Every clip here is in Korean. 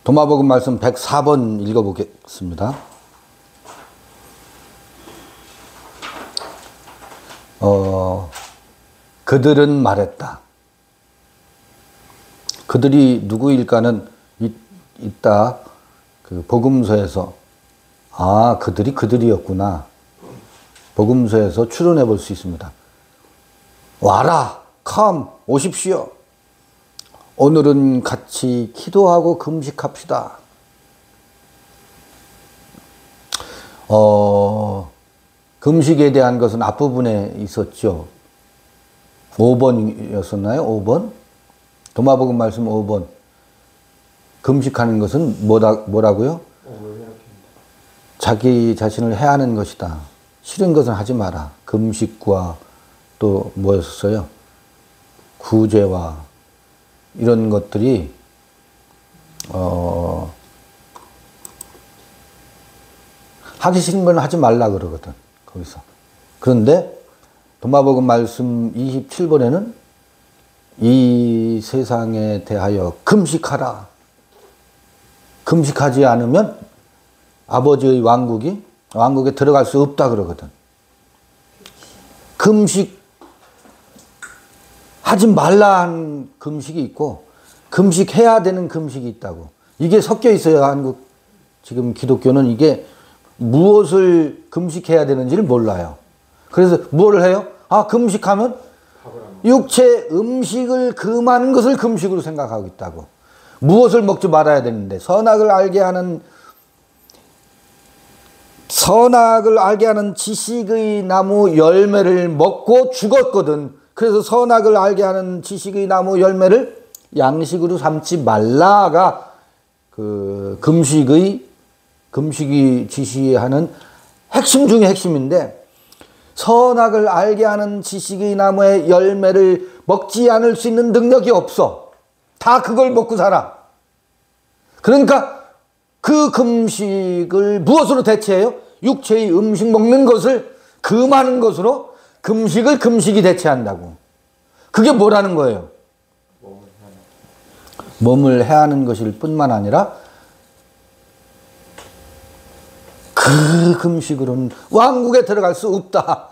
도마복음 말씀 104번 읽어보겠습니다. 그들은 말했다. 그들이 누구일까는 이따 그 복음서에서 그들이 그들이었구나. 복음서에서 추론해 볼 수 있습니다. 와라, come, 오십시오. 오늘은 같이 기도하고 금식합시다. 금식에 대한 것은 앞부분에 있었죠. 5번이었었나요? 5번? 도마복음 말씀 5번. 금식하는 것은 뭐라고요? 자기 자신을 해하는 것이다. 싫은 것은 하지 마라. 금식과 또 뭐였었어요? 구제와 이런 것들이 하기 싫은 건 하지 말라 그러거든. 거기서. 그런데 도마복음 말씀 27번에는 이 세상에 대하여 금식하라. 금식하지 않으면 아버지의 왕국에 들어갈 수 없다 그러거든. 금식하지 말라 한 금식이 있고 금식해야 되는 금식이 있다고. 이게 섞여 있어요. 한국 지금 기독교는 이게 무엇을 금식해야 되는지를 몰라요. 그래서 뭘 해요? 금식하면 육체 음식을 금하는 것을 금식으로 생각하고 있다고. 무엇을 먹지 말아야 되는데 선악을 알게 하는 지식의 나무 열매를 먹고 죽었거든. 그래서 선악을 알게 하는 지식의 나무 열매를 양식으로 삼지 말라가 그 금식이 지시하는 핵심 중에 핵심인데, 선악을 알게 하는 지식의 나무의 열매를 먹지 않을 수 있는 능력이 없어. 다 그걸 먹고 살아. 그러니까 그 금식을 무엇으로 대체해요? 육체의 음식 먹는 것을 금하는 것으로 금식이 대체한다고. 그게 뭐라는 거예요? 몸을 해하는 것일 뿐만 아니라 그 금식으로는 왕국에 들어갈 수 없다.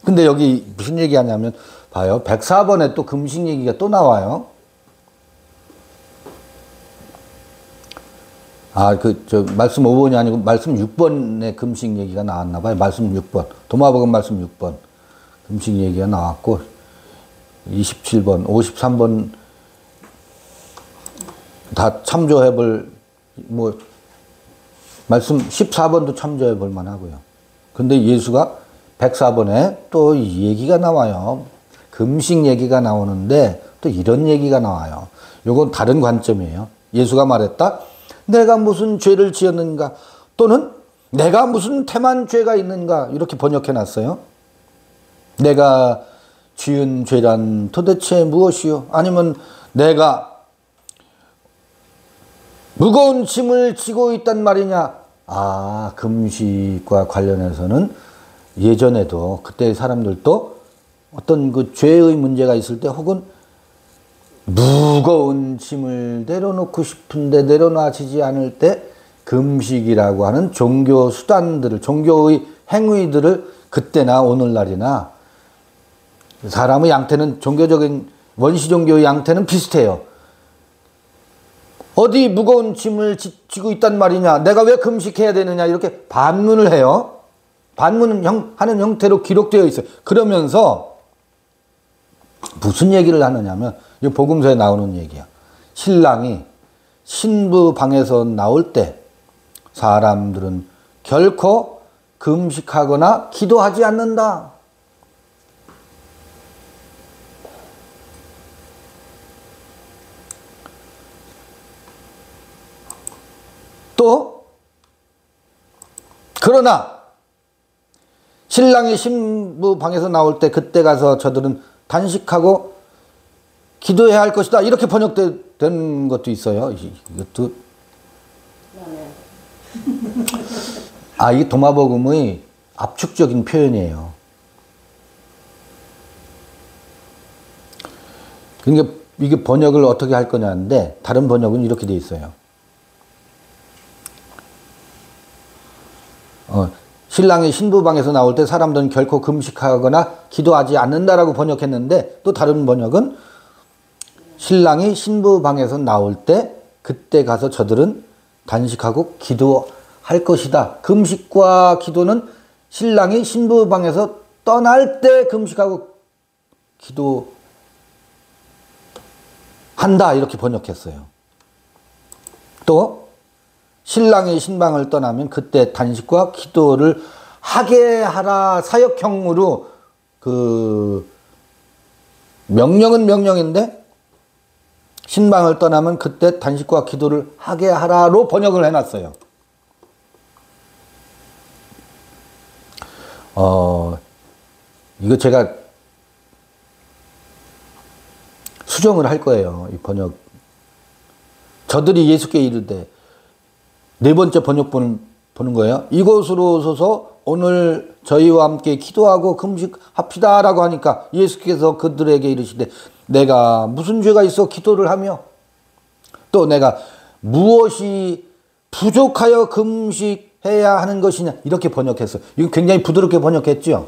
근데 여기 무슨 얘기하냐면 봐요. 104번에 또 금식 얘기가 또 나와요. 말씀 5번이 아니고 말씀 6번에 금식 얘기가 나왔나 봐요. 말씀 6번. 도마복음 말씀 6번. 금식 얘기가 나왔고 27번, 53번 다 참조해 볼 말씀 14번도 참조해 볼 만하고요. 근데 예수가 104번에 또 이 얘기가 나와요. 금식 얘기가 나오는데 또 이런 얘기가 나와요. 요건 다른 관점이에요. 예수가 말했다. 내가 무슨 죄를 지었는가? 또는 내가 무슨 태만 죄가 있는가? 이렇게 번역해 놨어요. 내가 지은 죄란 도대체 무엇이요? 아니면 내가 무거운 짐을 지고 있단 말이냐? 금식과 관련해서는 예전에도 그때 사람들도 어떤 그 죄의 문제가 있을 때 혹은 무거운 짐을 내려놓고 싶은데 내려놔지지 않을 때 금식이라고 하는 종교 수단들을, 종교의 행위들을 그때나 오늘날이나 사람의 양태는 종교적인 원시 종교의 양태는 비슷해요. 어디 무거운 짐을 지고 있단 말이냐? 내가 왜 금식해야 되느냐? 이렇게 반문을 해요. 반문은 하는 형태로 기록되어 있어요. 그러면서 무슨 얘기를 하느냐면 이 복음서에 나오는 얘기야. 신랑이 신부 방에서 나올 때 사람들은 결코 금식하거나 기도하지 않는다. 또 그러나 신랑이 신부 방에서 나올 때 그때 가서 저들은 단식하고 기도해야 할 것이다. 이렇게 번역된 것도 있어요. 이것도 이 도마복음의 압축적인 표현이에요. 그러니까 이게 번역을 어떻게 할 거냐는데 다른 번역은 이렇게 돼 있어요. 신랑이 신부방에서 나올 때 사람들은 결코 금식하거나 기도하지 않는다라고 번역했는데 또 다른 번역은 신랑이 신부방에서 나올 때 그때 가서 저들은 단식하고 기도할 것이다. 금식과 기도는 신랑이 신부방에서 떠날 때 금식하고 기도한다 이렇게 번역했어요. 또 신랑이 신방을 떠나면 그때 단식과 기도를 하게 하라. 사역형으로 명령은 명령인데 신방을 떠나면 그때 단식과 기도를 하게 하라로 번역을 해놨어요. 이거 제가 수정을 할 거예요. 이 번역. 저들이 예수께 이르되 네 번째 번역 보는 거예요. 이곳으로 오소서 오늘 저희와 함께 기도하고 금식합시다라고 하니까 예수께서 그들에게 이르시되 내가 무슨 죄가 있어 기도를 하며 또 내가 무엇이 부족하여 금식해야 하는 것이냐 이렇게 번역했어요. 이거 굉장히 부드럽게 번역했죠.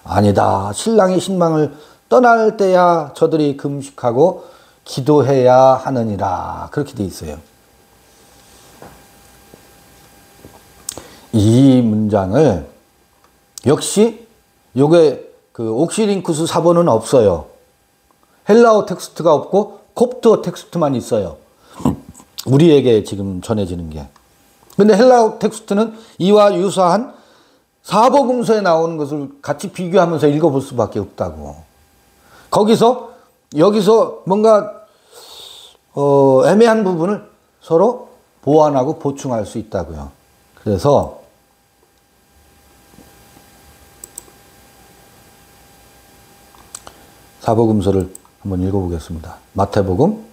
아니다. 신랑이 신방을 떠날 때야 저들이 금식하고 기도해야 하느니라. 그렇게 돼 있어요. 이 문장을 역시 요게 옥시링쿠스 사본은 없어요. 헬라어 텍스트가 없고 콥트어 텍스트만 있어요. 우리에게 지금 전해지는 게. 근데 헬라어 텍스트는 이와 유사한 사복음서에 나오는 것을 같이 비교하면서 읽어볼 수밖에 없다고. 여기서 뭔가 애매한 부분을 서로 보완하고 보충할 수 있다고요. 그래서 사복음서를 한번 읽어보겠습니다. 마태복음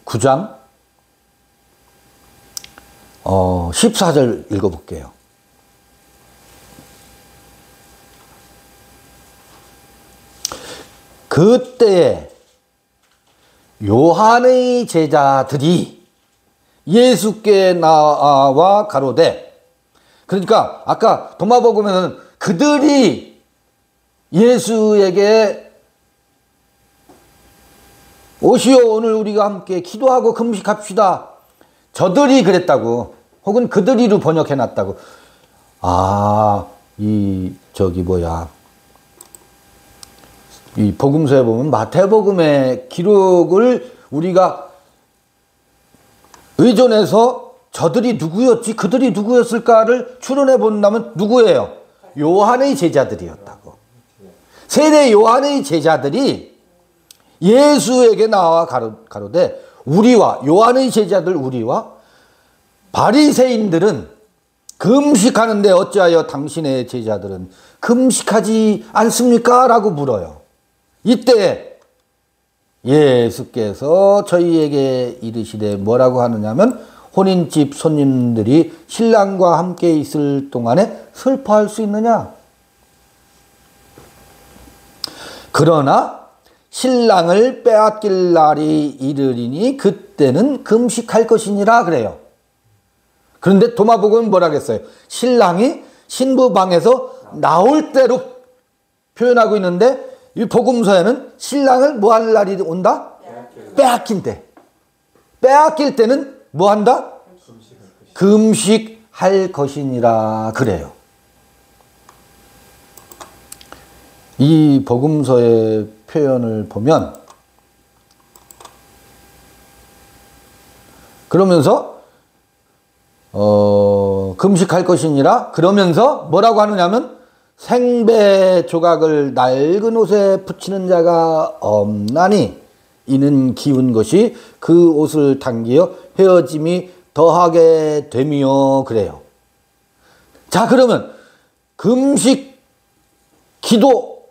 9장 14절 읽어볼게요. 그때에 요한의 제자들이 예수께 나와 가로되, 그러니까 아까 도마복음에는 그들이 예수에게 오시오 오늘 우리가 함께 기도하고 금식합시다. 저들이 그랬다고 혹은 그들이로 번역해놨다고. 이 복음서에 보면 마태복음의 기록을 우리가 의존해서 저들이 누구였지, 그들이 누구였을까를 추론해 본다면 누구예요? 요한의 제자들이었다고. 세례 요한의 제자들이 예수에게 나와 가로되 요한의 제자들 우리와 바리새인들은 금식하는데 어찌하여 당신의 제자들은 금식하지 않습니까? 라고 물어요. 이때 예수께서 저희에게 이르시되 뭐라고 하느냐면 혼인집 손님들이 신랑과 함께 있을 동안에 슬퍼할 수 있느냐? 그러나 신랑을 빼앗길 날이 이르리니 그때는 금식할 것이니라 그래요. 그런데 도마복음은 뭐라겠어요? 신랑이 신부방에서 나올 때로 표현하고 있는데 이 복음서에는 신랑을 뭐 할 날이 온다? 빼앗길 때. 빼앗길 때는 뭐 한다? 금식할 것이니라 그래요. 이 복음서의 표현을 보면 그러면서 금식할 것이니라 그러면서 뭐라고 하느냐면 생배 조각을 낡은 옷에 붙이는 자가 없나니 이는 기운 것이 그 옷을 당기어 헤어짐이 더하게 되며 그래요. 자, 그러면 금식, 기도,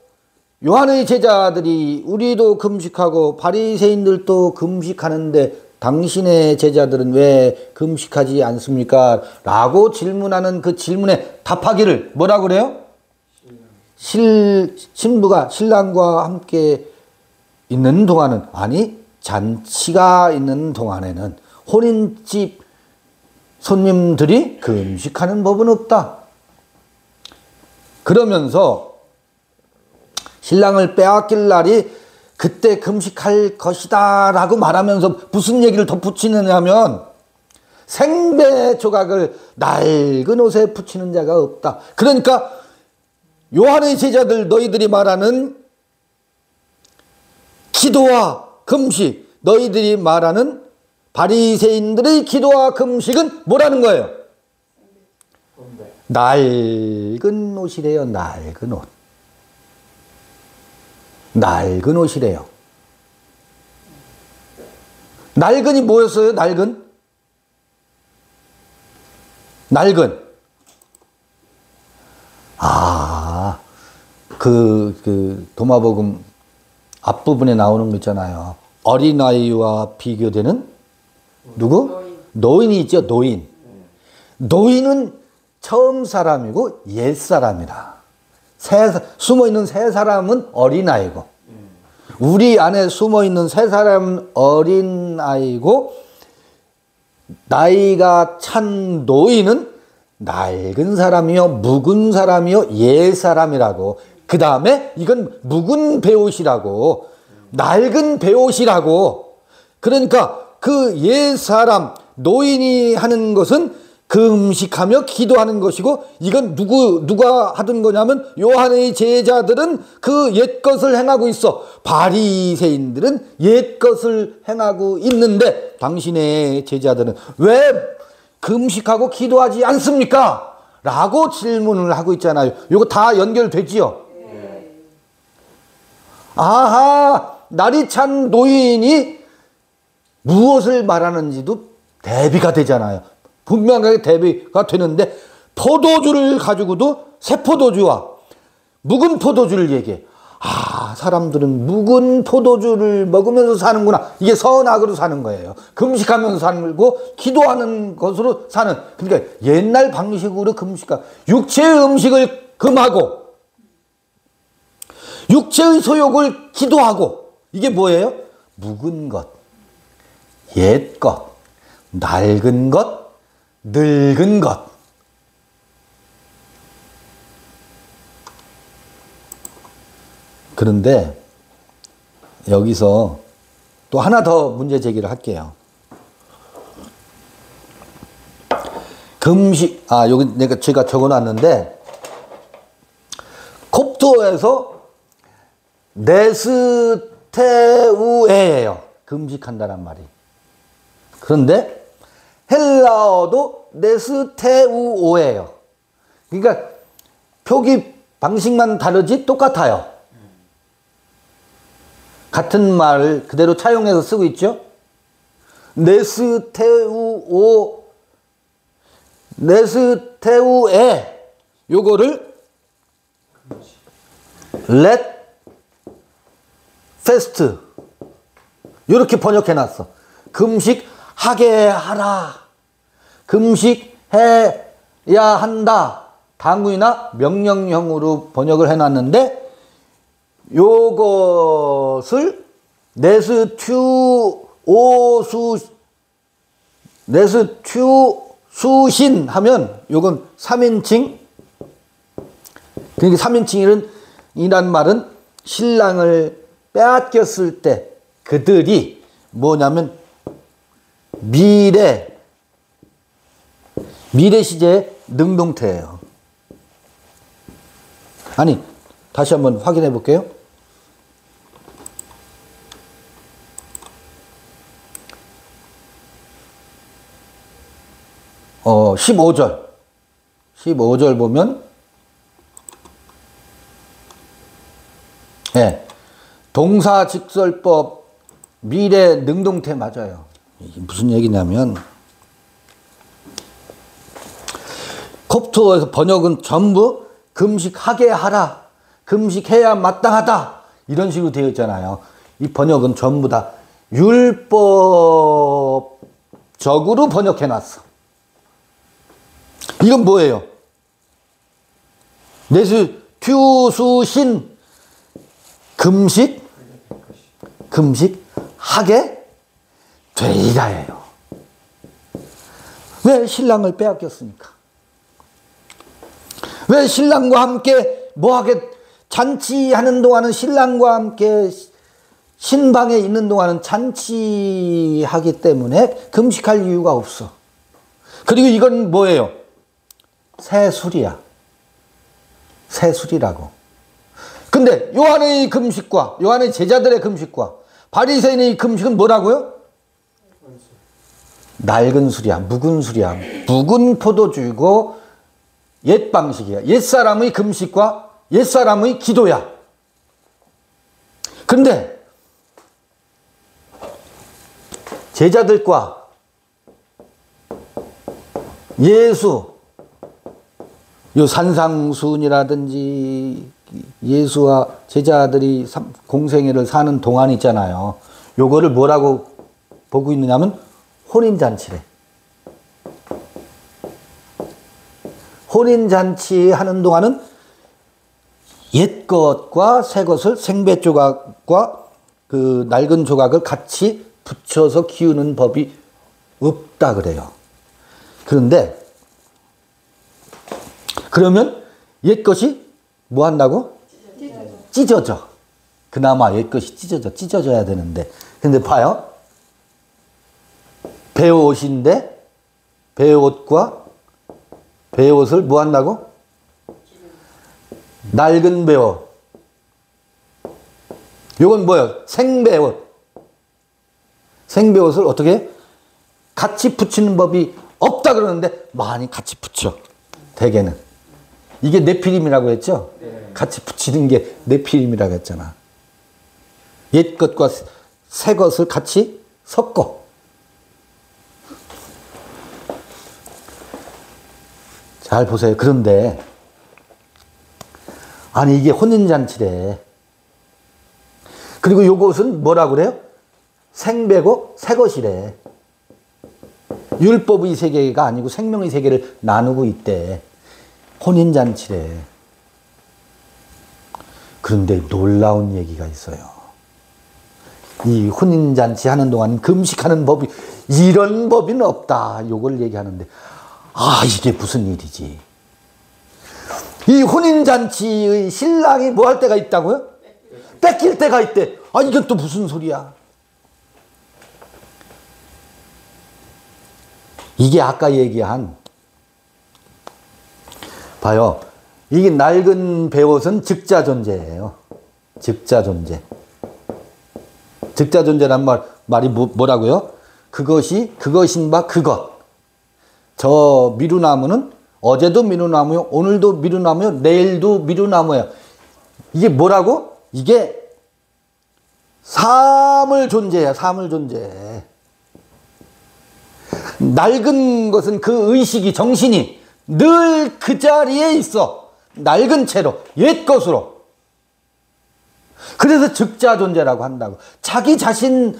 요한의 제자들이 우리도 금식하고 바리새인들도 금식하는데 당신의 제자들은 왜 금식하지 않습니까? 라고 질문하는 그 질문에 답하기를 뭐라고 그래요? 신부가 신랑과 함께 있는 동안은, 아니 잔치가 있는 동안에는 혼인집 손님들이 금식하는 법은 없다. 그러면서 신랑을 빼앗길 날이 그때 금식할 것이다 라고 말하면서 무슨 얘기를 덧붙이느냐 하면 생배 조각을 낡은 옷에 붙이는 자가 없다. 그러니까 요한의 제자들 너희들이 말하는 기도와 금식, 너희들이 말하는 바리새인들의 기도와 금식은 뭐라는 거예요? 낡은 옷이래요. 낡은 옷. 낡은 옷이래요. 낡은이 뭐였어요? 낡은? 그 도마복음 앞부분에 나오는 거 있잖아요. 어린아이와 비교되는 누구? 노인이 있죠. 노인은 처음 사람이고 옛 사람이라. 숨어있는 새 사람은 어린아이고, 우리 안에 숨어있는 새 사람은 어린아이고, 나이가 찬 노인은 낡은 사람이요, 묵은 사람이요, 옛 사람이라고. 그 다음에 이건 묵은 배옷이라고, 낡은 배옷이라고. 그러니까 그 옛 사람, 노인이 하는 것은 금식하며 기도하는 것이고, 이건 누가 하던 거냐면 요한의 제자들은 그 옛 것을 행하고 있어. 바리새인들은 옛 것을 행하고 있는데 당신의 제자들은 왜 금식하고 기도하지 않습니까? 라고 질문을 하고 있잖아요. 이거 다 연결되지요? 아하, 날이 찬 노인이 무엇을 말하는지도 대비가 되잖아요. 분명하게 대비가 되는데, 포도주를 가지고도 새 포도주와 묵은 포도주를 얘기해. 사람들은 묵은 포도주를 먹으면서 사는구나. 이게 선악으로 사는 거예요. 금식하면서 살고 기도하는 것으로 사는. 그러니까 옛날 방식으로 금식하고 육체의 음식을 금하고 육체의 소욕을 기도하고, 이게 뭐예요? 묵은 것, 옛 것, 낡은 것, 늙은 것. 그런데 여기서 또 하나 더 문제 제기를 할게요. 금식, 여기 제가 적어놨는데, 콥트어에서 네스테우에예요. 금식한다란 말이. 그런데 헬라어도 네스테우오예요. 그러니까 표기 방식만 다르지 똑같아요. 같은 말을 그대로 차용해서 쓰고 있죠. 네스테우오, 네스테우에, 요거를 let fast 이렇게 번역해 놨어. 금식하게 하라, 금식해야 한다, 당위나 명령형으로 번역을 해 놨는데, 요것을 네스튜수신 하면 요건 3인칭. 그러니까 3인칭이란 말은 신랑을 빼앗겼을 때 그들이 뭐냐면 미래 시제의 능동태예요. 아니, 다시 한번 확인해 볼게요. 15절 보면, 동사직설법 미래 능동태 맞아요. 이게 무슨 얘기냐면, 콥트어에서 번역은 전부 금식하게 하라, 금식해야 마땅하다, 이런 식으로 되어 있잖아요. 이 번역은 전부 다 율법적으로 번역해 놨어. 이건 뭐예요? 튜수신 금식하게 되리라예요. 왜 신랑을 빼앗겼습니까? 왜 신랑과 함께 뭐하게 잔치하는 동안은 신랑과 함께 신방에 있는 동안은 잔치하기 때문에 금식할 이유가 없어. 그리고 이건 뭐예요? 새술이야. 새술이라고. 근데 요한의 금식과 요한의 제자들의 금식과 바리새인의 금식은 뭐라고요? 낡은 술이야. 묵은 술이야. 묵은 포도주고 옛 방식이야. 옛사람의 금식과 옛사람의 기도야. 그런데 제자들과 예수, 요 산상수훈이라든지 예수와 제자들이 공생애를 사는 동안 있잖아요. 요거를 뭐라고 보고 있느냐면 혼인잔치래. 혼인잔치 하는 동안은 옛 것과 새 것을 생배 조각과 그 낡은 조각을 같이 붙여서 키우는 법이 없다 그래요. 그런데 그러면 옛 것이 뭐 한다고? 찢어져. 그나마 옛 것이 찢어져야 되는데. 근데 봐요. 배옷인데 배옷과 배옷을 뭐 한다고? 낡은 배옷. 요건 뭐예요? 생배옷. 생배옷을 어떻게 같이 붙이는 법이 없다 그러는데 많이 같이 붙여. 대개는. 이게 네피림이라고 했죠? 네. 같이 붙이는 게 네피림이라고 했잖아. 옛 것과 새 것을 같이 섞어. 잘 보세요. 그런데 아니 이게 혼인잔치래. 그리고 요것은 뭐라고 그래요? 생배고 새 것이래. 율법의 세계가 아니고 생명의 세계를 나누고 있대. 혼인잔치래. 그런데 놀라운 얘기가 있어요. 이 혼인잔치 하는 동안 금식하는 법이 이런 법은 없다. 요걸 얘기하는데 아 이게 무슨 일이지. 이 혼인잔치의 신랑이 뭐 할 때가 있다고요? 뺏길 때가 있대. 아 이건 또 무슨 소리야. 이게 아까 얘기한 봐요. 이게 낡은 배옷은 즉자존재예요. 즉자존재. 즉자존재란 말이 뭐라고요? 그것인 바 그것. 저 미루나무는 어제도 미루나무요, 오늘도 미루나무요, 내일도 미루나무예요. 이게 뭐라고? 이게 사물 존재야. 사물 존재. 낡은 것은 그 의식이, 정신이 늘 그 자리에 있어. 낡은 채로, 옛 것으로. 그래서 즉자존재라고 한다고. 자기 자신을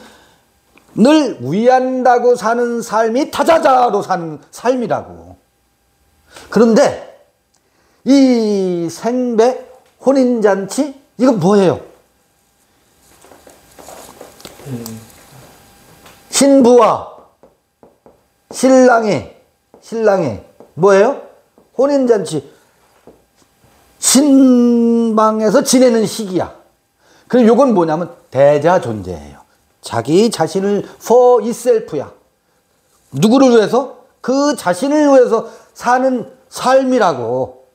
위한다고 사는 삶이 타자자로 사는 삶이라고. 그런데 이 생배 혼인잔치 이건 뭐예요? 신부와 신랑이 뭐예요? 혼인잔치 신방에서 지내는 시기야. 그럼 요건 뭐냐면 대자존재예요. 자기 자신을 for itself야. 누구를 위해서? 그 자신을 위해서 사는 삶이라고.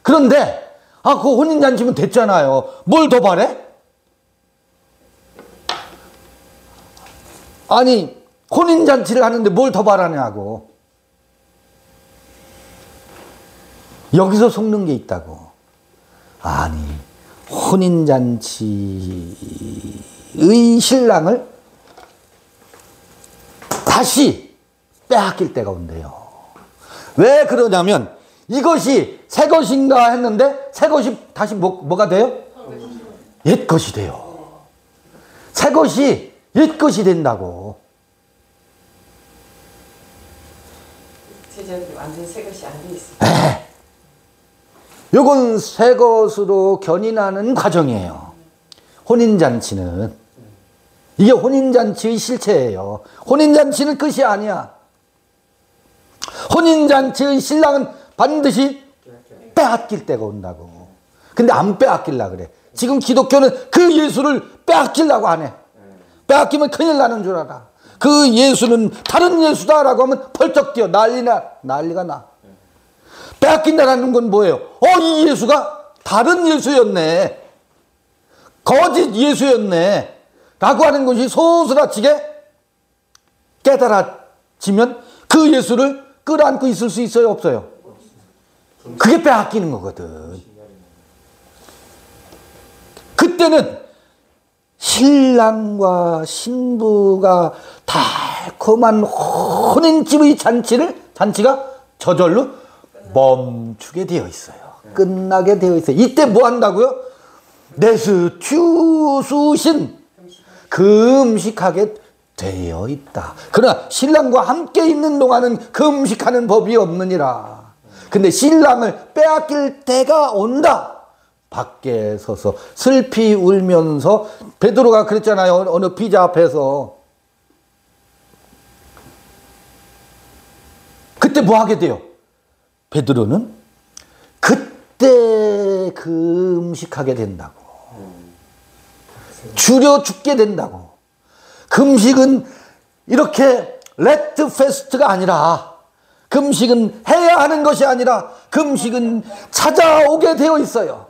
그런데 그 혼인잔치면 됐잖아요. 뭘 더 바래? 아니 혼인잔치를 하는데 뭘 더 바라냐고. 여기서 속는 게 있다고. 아니 혼인잔치의 신랑을 다시 빼앗길 때가 온대요. 왜 그러냐면 이것이 새 것인가 했는데 새 것이 다시 뭐가 돼요? 옛 것이 돼요. 새 것이 옛 것이 된다고. 제자들이 완전히 새 것이 안 돼 있어. 네. 요건 새 것으로 견인하는 과정이에요. 혼인잔치는. 이게 혼인잔치의 실체예요. 혼인잔치는 끝이 아니야. 혼인잔치의 신랑은 반드시 빼앗길 때가 온다고. 근데 안 빼앗길라 그래. 지금 기독교는 그 예수를 빼앗기려고 안 해. 빼앗기면 큰일 나는 줄 알아. 그 예수는 다른 예수다라고 하면 펄쩍 뛰어 난리가 나. 빼앗긴다라는 건 뭐예요? 이 예수가 다른 예수였네. 거짓 예수였네. 라고 하는 것이 소스라치게 깨달아지면 그 예수를 끌어안고 있을 수 있어요? 없어요? 그게 빼앗기는 거거든. 그때는 신랑과 신부가 달콤한 혼인집의 잔치가 저절로 멈추게 되어 있어요. 끝나게 되어 있어요. 이때 뭐 한다고요? 내수추수신 금식하게 되어 있다. 그러나 신랑과 함께 있는 동안은 금식하는 법이 없느니라. 근데 신랑을 빼앗길 때가 온다. 밖에 서서 슬피 울면서 베드로가 그랬잖아요. 어느 피자 앞에서. 그때 뭐 하게 돼요? 베드로는 그때 금식하게 된다고. 줄여 죽게 된다고. 금식은 이렇게 레트 페스트가 아니라, 금식은 해야 하는 것이 아니라 금식은 찾아오게 되어 있어요.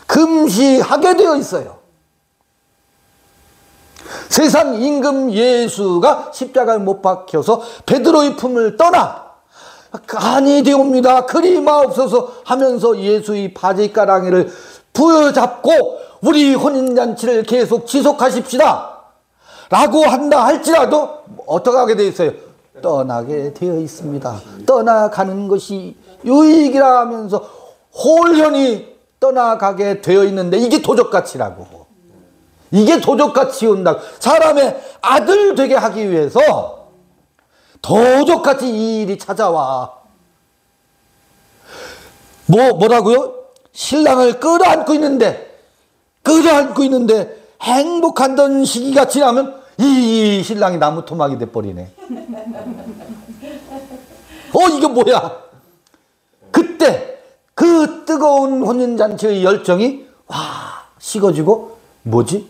금식하게 되어 있어요. 세상 임금 예수가 십자가에 못 박혀서 베드로의 품을 떠나 아니 되옵니다 그리 마옵소서 하면서 예수의 바지가랑이를 부여잡고 우리 혼인잔치를 계속 지속하십시다 라고 한다 할지라도 어떻게 하게 되어 있어요? 떠나게 되어 있습니다. 떠나가는 것이 유익이라 하면서 홀연히 떠나가게 되어 있는데, 이게 도적같이라고. 이게 도적같이 온다고. 사람의 아들 되게 하기 위해서 도적같이 이 일이 찾아와. 뭐라고요? 신랑을 끌어안고 있는데 행복하던 시기가 지나면 이 신랑이 나무 토막이 돼버리네. 이게 뭐야? 그때 그 뜨거운 혼인잔치의 열정이 식어지고, 뭐지?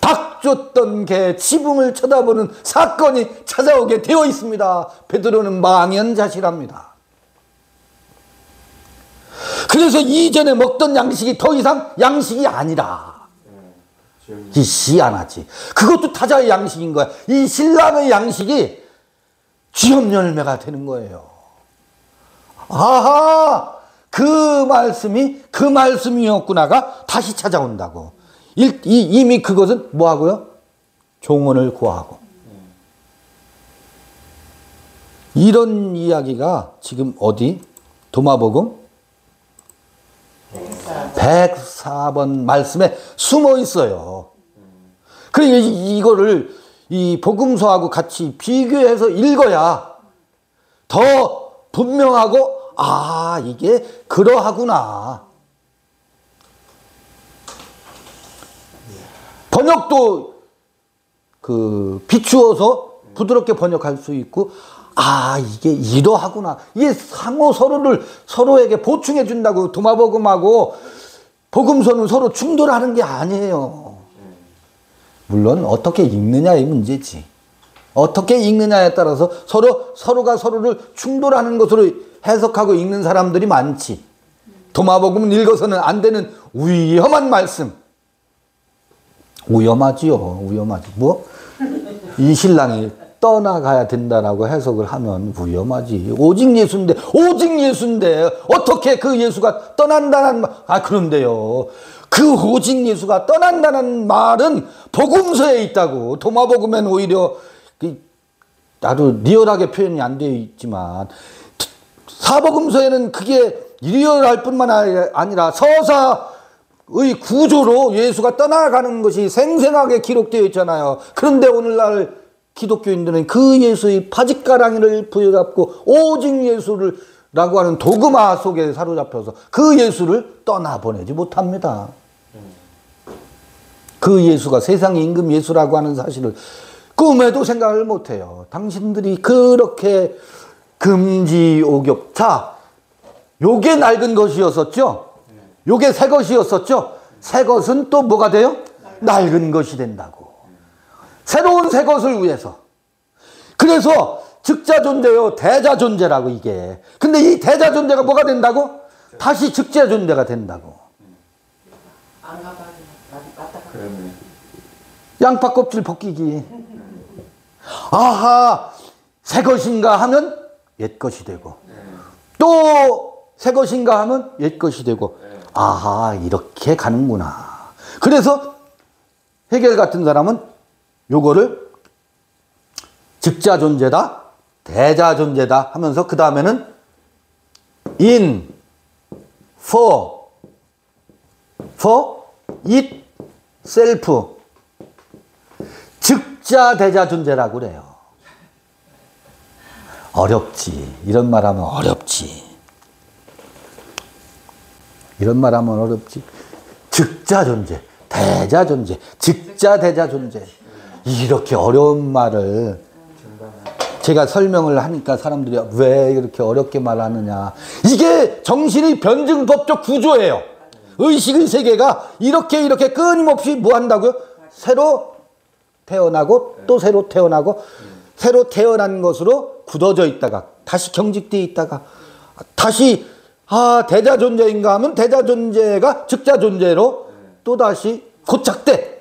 닭 쫓던 개 지붕을 쳐다보는 사건이 찾아오게 되어 있습니다. 베드로는 망연자실합니다. 그래서 이전에 먹던 양식이 더 이상 양식이 아니라 희한하지. 그것도 타자의 양식인 거야. 이 신랑의 양식이 쥐염 열매가 되는 거예요. 아하, 그 말씀이었구나가 다시 찾아온다고. 이미 그것은 뭐 하고요? 종언을 구하고. 이런 이야기가 지금 어디? 도마복음 104번 말씀에 숨어 있어요. 그러니까 이거를 이 복음서하고 같이 비교해서 읽어야 더 분명하고, 이게 그러하구나. 번역도 비추어서 부드럽게 번역할 수 있고, 이게 이러하구나. 이게 상호 서로에게 보충해 준다고. 도마복음하고 복음서는 서로 충돌하는 게 아니에요. 물론 어떻게 읽느냐의 문제지. 어떻게 읽느냐에 따라서 서로가 서로를 충돌하는 것으로 해석하고 읽는 사람들이 많지. 도마복음은 읽어서는 안 되는 위험한 말씀. 위험하지요. 위험하지. 이 신랑이 떠나가야 된다라고 해석을 하면 위험하지. 오직 예수인데 어떻게 그 예수가 떠난다는 말. 그런데요, 그 오직 예수가 떠난다는 말은 복음서에 있다고. 도마복음엔 오히려 아주 리얼하게 표현이 안 되어 있지만, 사복음서에는 그게 리얼할 뿐만 아니라 서사의 구조로 예수가 떠나가는 것이 생생하게 기록되어 있잖아요. 그런데 오늘날 기독교인들은 그 예수의 바짓가랑이를 부여잡고 오직 예수를 라고 하는 도그마 속에 사로잡혀서 그 예수를 떠나보내지 못합니다. 그 예수가 세상의 임금 예수라고 하는 사실을 꿈에도 생각을 못해요. 당신들이 그렇게 금지 오격. 자, 요게 낡은 것이었었죠? 요게 새 것이었었죠? 새 것은 또 뭐가 돼요? 낡은 것이 된다고. 새로운 새 것을 위해서. 그래서 즉자 존재요, 대자 존재라고 이게. 근데 이 대자 존재가 뭐가 된다고? 다시 즉자 존재가 된다고. 양파 껍질 벗기기. 아하, 새 것인가 하면 옛 것이 되고, 또 새 것인가 하면 옛 것이 되고, 아하, 이렇게 가는구나. 그래서 헤겔 같은 사람은 요거를 즉자 존재다, 대자 존재다 하면서 그 다음에는 in, for it, self. 즉자 대자 존재라고 그래요. 어렵지. 이런 말하면 어렵지. 이런 말하면 어렵지. 즉자 존재, 대자 존재, 즉자 대자 존재. 이렇게 어려운 말을 제가 설명을 하니까 사람들이 왜 이렇게 어렵게 말하느냐. 이게 정신의 변증법적 구조예요. 의식의 세계가 이렇게 끊임없이 뭐 한다고요? 새로 태어나고 또 새로 태어나고 새로 태어난 것으로 굳어져 있다가 다시 경직되어 있다가 다시 대자 존재인가 하면 대자 존재가 즉자 존재로 또다시 고착돼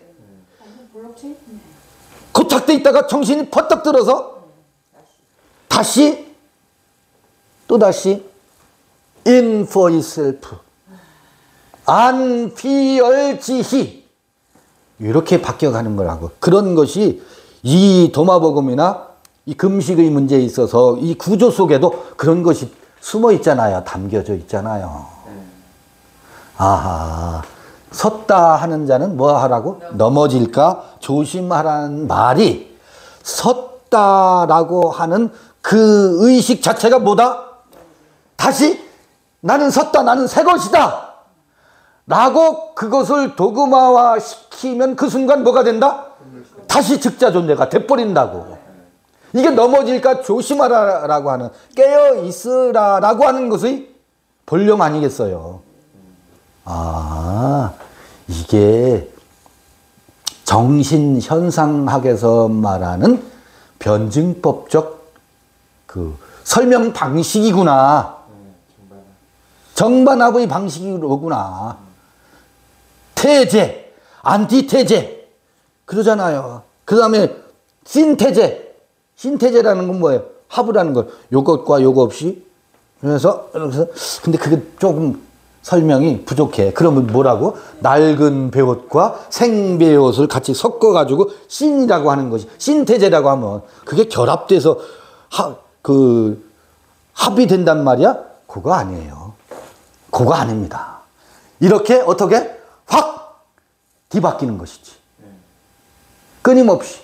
있다가 정신이 퍼뜩 들어서 다시 또다시 in for itself 안 피얼지히 이렇게 바뀌어가는 거라고. 그런 것이 이 도마복음이나 이 금식의 문제에 있어서 이 구조 속에도 그런 것이 숨어 있잖아요. 담겨져 있잖아요. 아하, 섰다 하는 자는 뭐 하라고? 넘어질까 조심하라는 말이 섰다라고 하는 그 의식 자체가 뭐다? 다시 나는 섰다, 나는 새 것이다 라고 그것을 도그마화 시키면 그 순간 뭐가 된다? 다시 즉자 존재가 돼버린다고. 이게 넘어질까 조심하라라고 하는, 깨어 있으라라고 하는 것의 본령 아니겠어요? 이게 정신현상학에서 말하는 변증법적 그 설명 방식이구나. 정반합의 방식이로구나. 태제, 안티태제 그러잖아요. 그 다음에 신태제. 신태제라는 건 뭐예요? 합이라는 걸 요것과 요거 없이 그래서 근데 그게 조금 설명이 부족해. 그러면 뭐라고? 낡은 배옷과 생배옷을 같이 섞어가지고 신이라고 하는 것이 신태제라고 하면 그게 결합돼서 합이 된단 말이야? 그거 아니에요. 그거 아닙니다. 이렇게 어떻게 확 뒤바뀌는 것이지. 끊임없이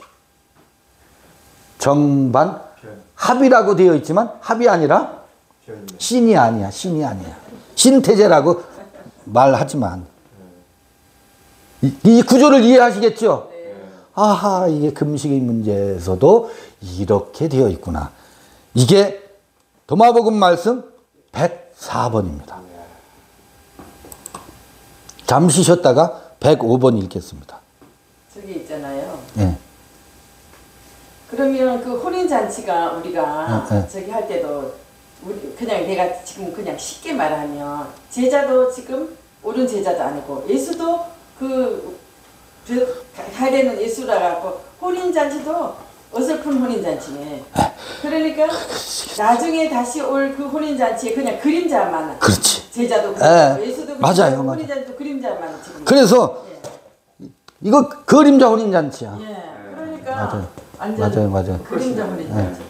정반 합이라고 되어 있지만 합이 아니라 신이 아니야. 신이 아니야. 신태제라고 말하지만 이 구조를 이해하시겠죠? 아하, 이게 금식의 문제에서도 이렇게 되어 있구나. 이게 도마복음 말씀 104번입니다. 잠시 쉬었다가 105번 읽겠습니다. 저기 있잖아요. 네. 그러면 그 혼인잔치가 우리가 저기 할 때도 그냥 내가 지금 그냥 쉽게 말하면 제자도 지금 옳은 제자도 아니고 예수도 가야 되는 예수라 갖고 혼인잔치도 어설픈 혼인잔치네. 그러니까 나중에 다시 올 그 혼인잔치에 그냥 그림자만. 그렇지. 제자도 그렇고 예수도 맞아요. 혼인잔치도 그림자만 지금. 그래서 이거 그림자 혼인잔치야. 그러니까 맞아요. 그림자 혼인잔치.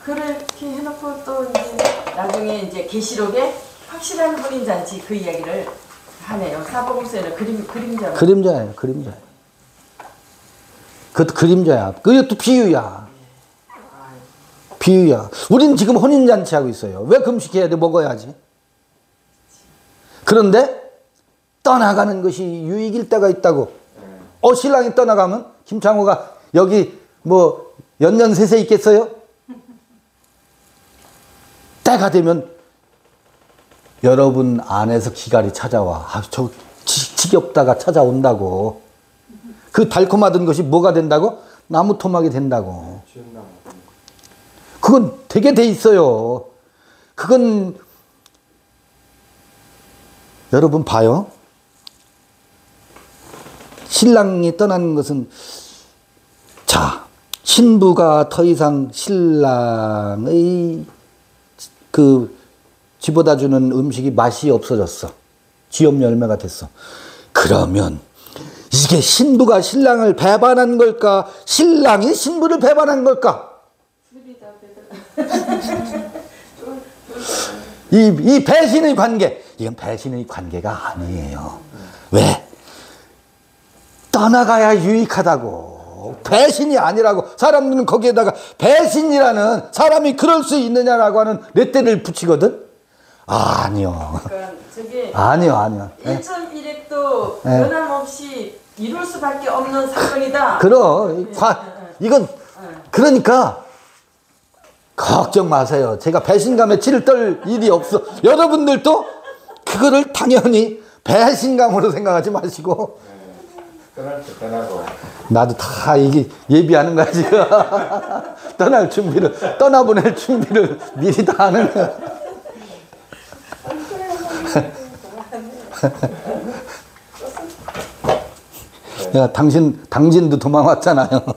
그렇게 해놓고 또 이제 나중에 이제 계시록에 확실한 혼인잔치 그 이야기를 하네요. 사복음서에는 그림자. 그림자예요. 그것도 그림자야. 그것도 비유야. 비유야. 우린 지금 혼인잔치 하고 있어요. 왜 금식해야 돼? 먹어야지. 그런데 떠나가는 것이 유익일 때가 있다고. 신랑이 떠나가면 김창호가 여기 뭐 연년세세 있겠어요? 때가 되면 여러분 안에서 기갈이 찾아와. 저 지겹다가 찾아온다고. 그 달콤하던 것이 뭐가 된다고? 나무 토막이 된다고. 그건 되게 돼 있어요. 그건 여러분 봐요. 신랑이 떠나는 것은 자, 신부가 더 이상 신랑의 그 집어다 주는 음식이 맛이 없어졌어. 쥐염 열매가 됐어. 그러면 이게 신부가 신랑을 배반한 걸까? 신랑이 신부를 배반한 걸까? 이 배신의 관계, 이건 배신의 관계가 아니에요. 왜? 떠나가야 유익하다고. 배신이 아니라고. 사람들은 거기에다가 배신이라는, 사람이 그럴 수 있느냐라고 하는 레떼를 붙이거든. 아니요. 그러니까 저게 아니요. 1.1핵도 변함없이 이룰 수밖에 없는 사건이다. 이건 그러니까 걱정 마세요. 제가 배신감에 치를 떨 일이 없어. 여러분들도 그거를 당연히 배신감으로 생각하지 마시고. 떠날 때 떠나고. 나도 다 이게 예비하는 거야 지금. 떠나보낼 준비를 미리 다 하는 거야. 야, 당신도 도망왔잖아요.